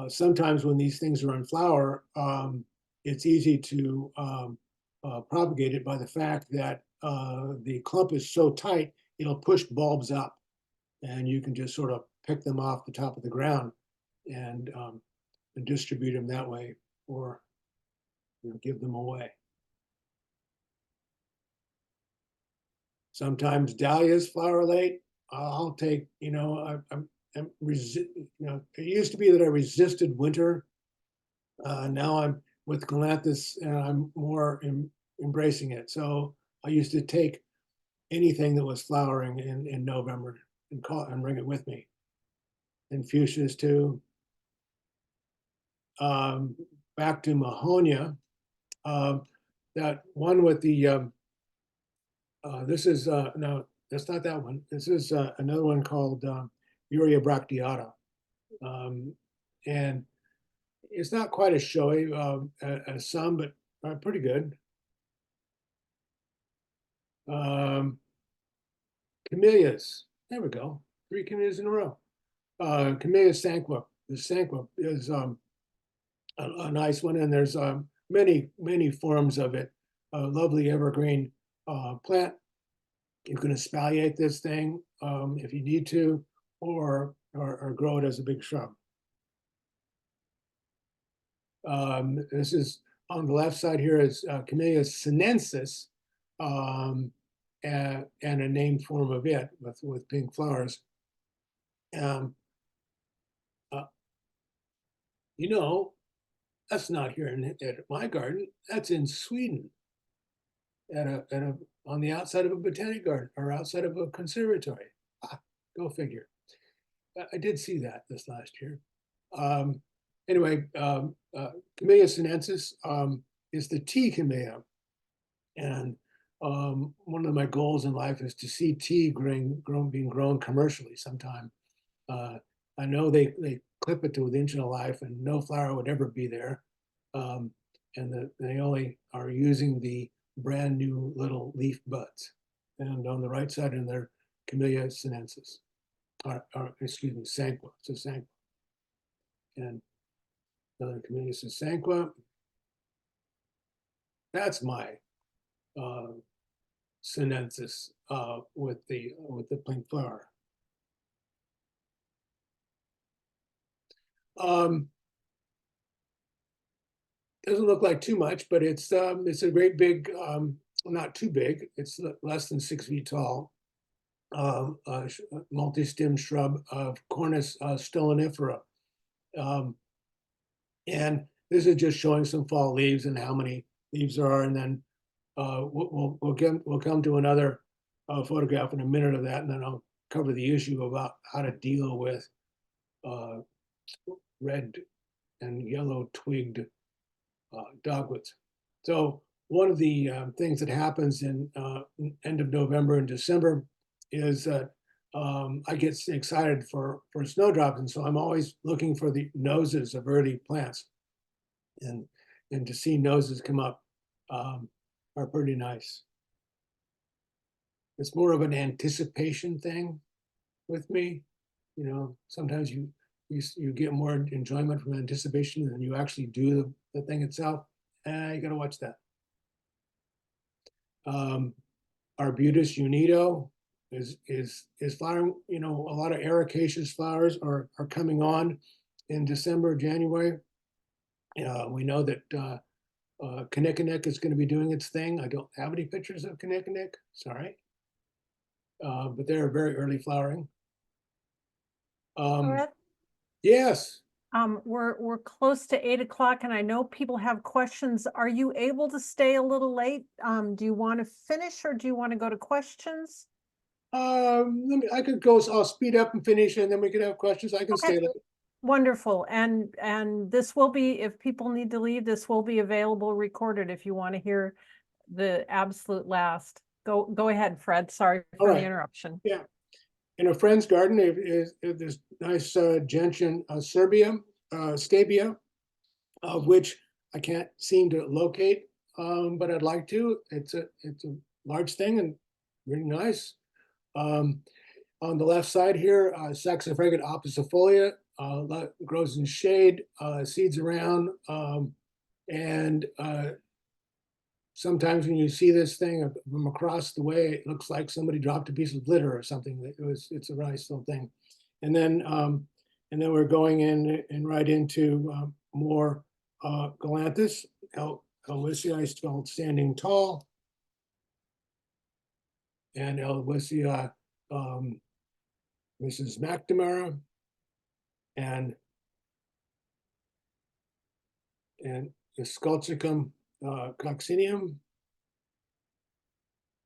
Sometimes when these things are in flower, it's easy to propagate it by the fact that the clump is so tight, it'll push bulbs up, and you can just sort of pick them off the top of the ground and distribute them that way, or give them away. Sometimes dahlias flower late. I'll take, it used to be that I resisted winter. Now I'm with galanthus, and I'm more embracing it. So I used to take anything that was flowering in November and bring it with me. And fuchsias too. Back to Mahonia. That one with the this is no, that's not that one. This is another one called Urea bracteata, and it's not quite as showy as some, but pretty good. Camellias, there we go, 3 camellias in a row. Camellia sanqua. The sanqua is a nice one, and there's many forms of it. A lovely evergreen plant. You can espaliate this thing if you need to, or grow it as a big shrub. This is on the left side here is Camellia sinensis, and a named form of it with pink flowers. Um, uh, you know, that's not here at my garden. That's in Sweden, on the outside of a botanic garden or outside of a conservatory. Ah, go figure. I did see that this last year. Um, anyway, Camellia sinensis is the tea camellia, and one of my goals in life is to see tea being grown commercially sometime. Uh, I know they clip it to an inch of life, and no flower would ever be there, um, and they only are using the brand new little leaf buds. And on the right side, in their Camellia sinensis, or excuse me, Sanqua. It's a Sanqua, and another Camellia Sanqua. That's my uh, sinensis with the pink flower. Um, doesn't look like too much, but it's a great big, not too big. It's less than 6 feet tall. Multi-stem shrub of Cornus stolonifera, and this is just showing some fall leaves and how many leaves there are, and then we'll come to another photograph in a minute of that, and then I'll cover the issue about how to deal with uh, red and yellow twigged dogwoods. So one of the things that happens in end of November and December is that I get excited for snowdrops, and so I'm always looking for the noses of early plants, and to see noses come up are pretty nice. It's more of an anticipation thing with me. You know, sometimes you get more enjoyment from anticipation than you actually do the thing itself. You got to watch that. Arbutus unido is flowering. You know, a lot of ericaceous flowers are coming on in December, January. We know that Kinnikinnick is going to be doing its thing. I don't have any pictures of Kinnikinnick, sorry, but they're very early flowering. Fred, Yes. we're close to 8 o'clock, and I know people have questions. Are you able to stay a little late? Do you want to finish, or do you want to go to questions? I could go. I'll speed up and finish, and then we can have questions. I can Okay. stay late. Wonderful. And this will be, if people need to leave, this will be available recorded if you want to hear the absolute last. Go ahead, Fred. Sorry All for the right. interruption. Yeah. In a friend's garden is this nice gentian stabia, of which I can't seem to locate, but I'd like to. It's a large thing and really nice. On the left side here, Saxifraga opicifolia grows in shade, seeds around, and sometimes when you see this thing from across the way, it looks like somebody dropped a piece of glitter or something. It's a nice little thing. And then we're going in and right into more Galanthus, Elwysii spelled standing tall, and Elwysii Mrs. McNamara, and the Sculpticum coccineum.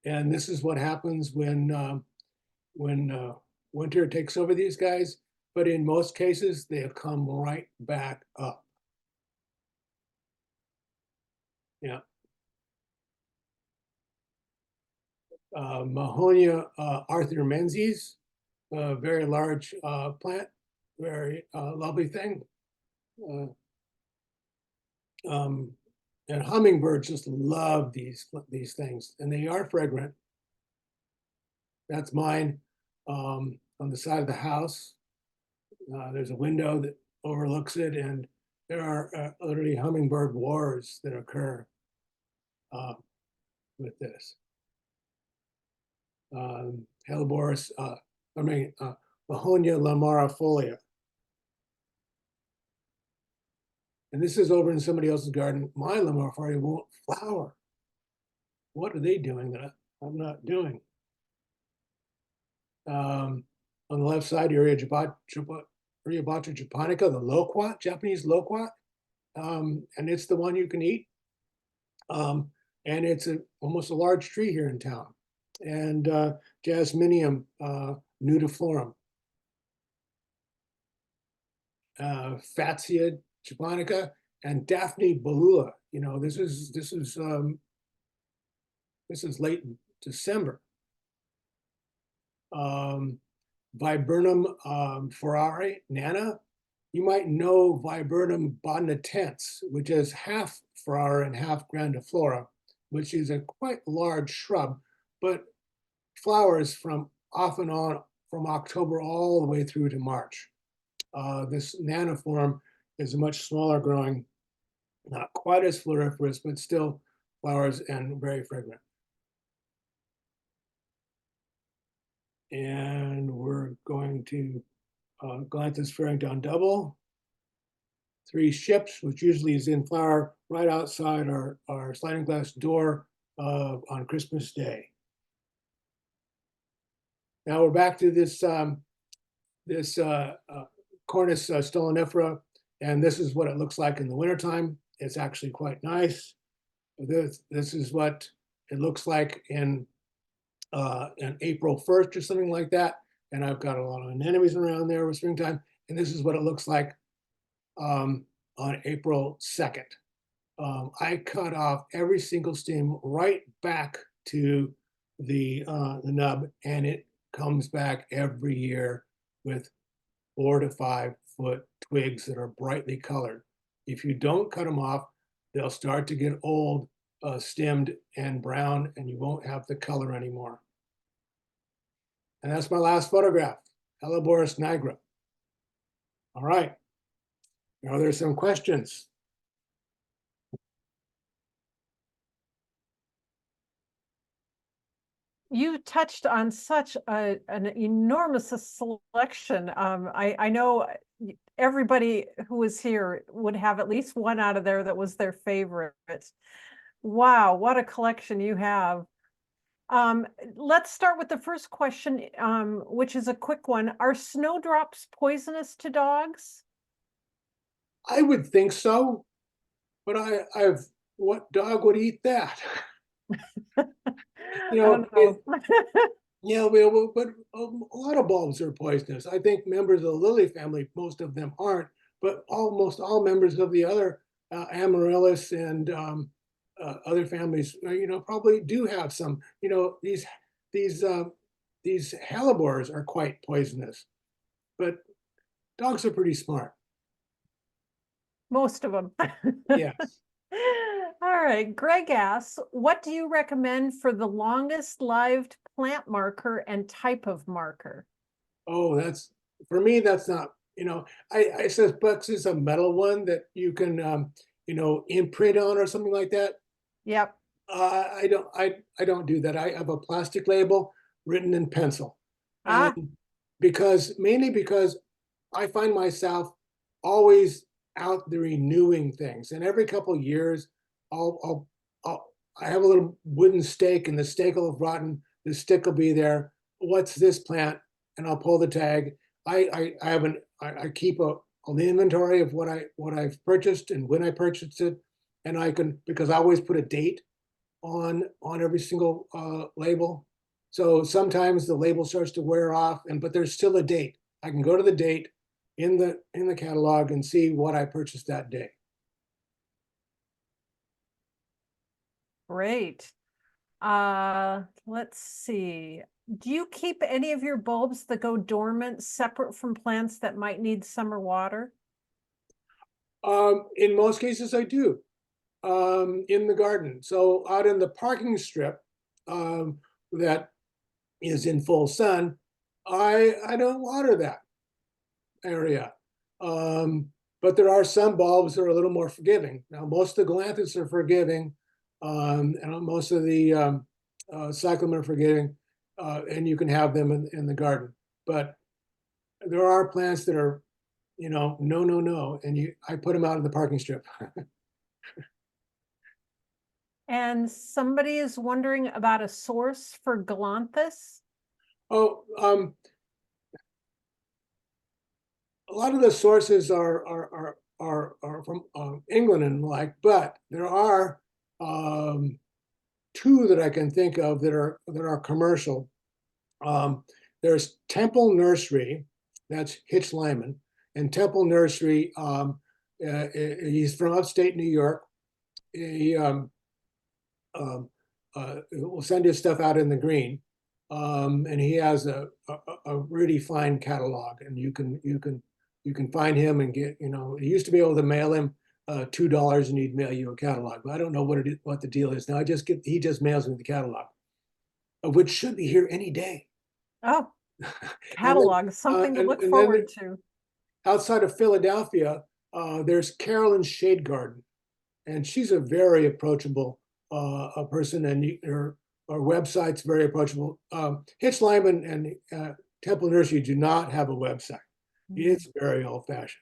And this is what happens when winter takes over these guys. But in most cases, they'll come right back up. Yeah. Mahonia Arthur menzies, a very large plant, very lovely thing. And hummingbirds just love these things, and they are fragrant. That's mine on the side of the house. There's a window that overlooks it, and there are literally hummingbird wars that occur with this. Helleborus, Mahonia lamarifolia. And this is over in somebody else's garden. My lamarifolia won't flower. what are they doing that I'm not doing? On the left side, Uriobatra japonica, the loquat, Japanese loquat, and it's the one you can eat. And it's almost a large tree here in town. And Jasminium nudiflorum, Fatsia japonica, and Daphne bellula. You know, this is late December. Viburnum Ferrari, Nana. You might know Viburnum bonitens, which is half Ferrari and half grandiflora, which is a quite large shrub, but flowers from off and on from October all the way through to March. This naniform is a much smaller growing, not quite as floriferous, but still flowers and very fragrant. And we're going to Galanthus Farrington double, 3 ships, which usually is in flower right outside our sliding glass door on Christmas Day. Now we're back to this Cornus stolonifera, and this is what it looks like in the wintertime. It's actually quite nice. This is what it looks like in April 1st or something like that. And I've got a lot of anemones around there with springtime. And this is what it looks like on April 2nd. I cut off every single stem right back to the nub, and it comes back every year with 4 to 5 foot twigs that are brightly colored. If you don't cut them off, they'll start to get old, stemmed and brown, and you won't have the color anymore. And that's my last photograph, Helleborus nigra. All right. Now there's some questions. You touched on such an enormous selection. I know everybody who was here would have at least one out of there that was their favorite. Wow, what a collection you have. Let's start with the first question, which is a quick one. Are snowdrops poisonous to dogs? I would think so, but what dog would eat that? I don't know. Yeah, but a lot of bulbs are poisonous. I think members of the lily family, most of them aren't, but almost all members of the other amaryllis and other families, probably do have some. These hellebores are quite poisonous, but dogs are pretty smart. Most of them. Yes. All right. Greg asks, what do you recommend for the longest lived plant marker and type of marker? Oh, for me, that's not, I suspect it's a metal one that you can, imprint on or something like that. Yep. I don't do that. I have a plastic label written in pencil. Ah. And mainly because I find myself always out there renewing things. And every couple of years, I have a little wooden stake, and the stake will have rotten. The stick will be there. What's this plant? And I'll pull the tag. I keep an inventory of what I've purchased and when I purchased it, and because I always put a date on every single label. So sometimes the label starts to wear off, but there's still a date. I can go to the date in the catalog and see what I purchased that day. Great. Let's see. Do you keep any of your bulbs that go dormant separate from plants that might need summer water? In most cases, I do. In the garden. So out in the parking strip that is in full sun, I don't water that area. But there are some bulbs that are a little more forgiving. Now, most of the galanthus are forgiving, and most of the cyclamen are forgiving, and you can have them in the garden. But there are plants that are, no, and I put them out in the parking strip. And somebody is wondering about a source for galanthus. Oh, a lot of the sources are from England and the like, but there are two that I can think of that are commercial. There's Temple Nursery, that's Hitch Lyman, and Temple Nursery. He's from upstate New York. He will send his stuff out in the green, and he has a really fine catalog, and you can find him and get, you know, he used to be able to mail him $2 and he'd mail you a catalog, but I don't know what the deal is now. He just mails me the catalog, which should be here any day. Oh, And then, catalog, something to look and then forward to. outside of Philadelphia, there's Carolyn Shade Garden, and she's a very approachable a person, and her website's very approachable. Hitch Lyman and Temple Nursery do not have a website. It's very old fashioned.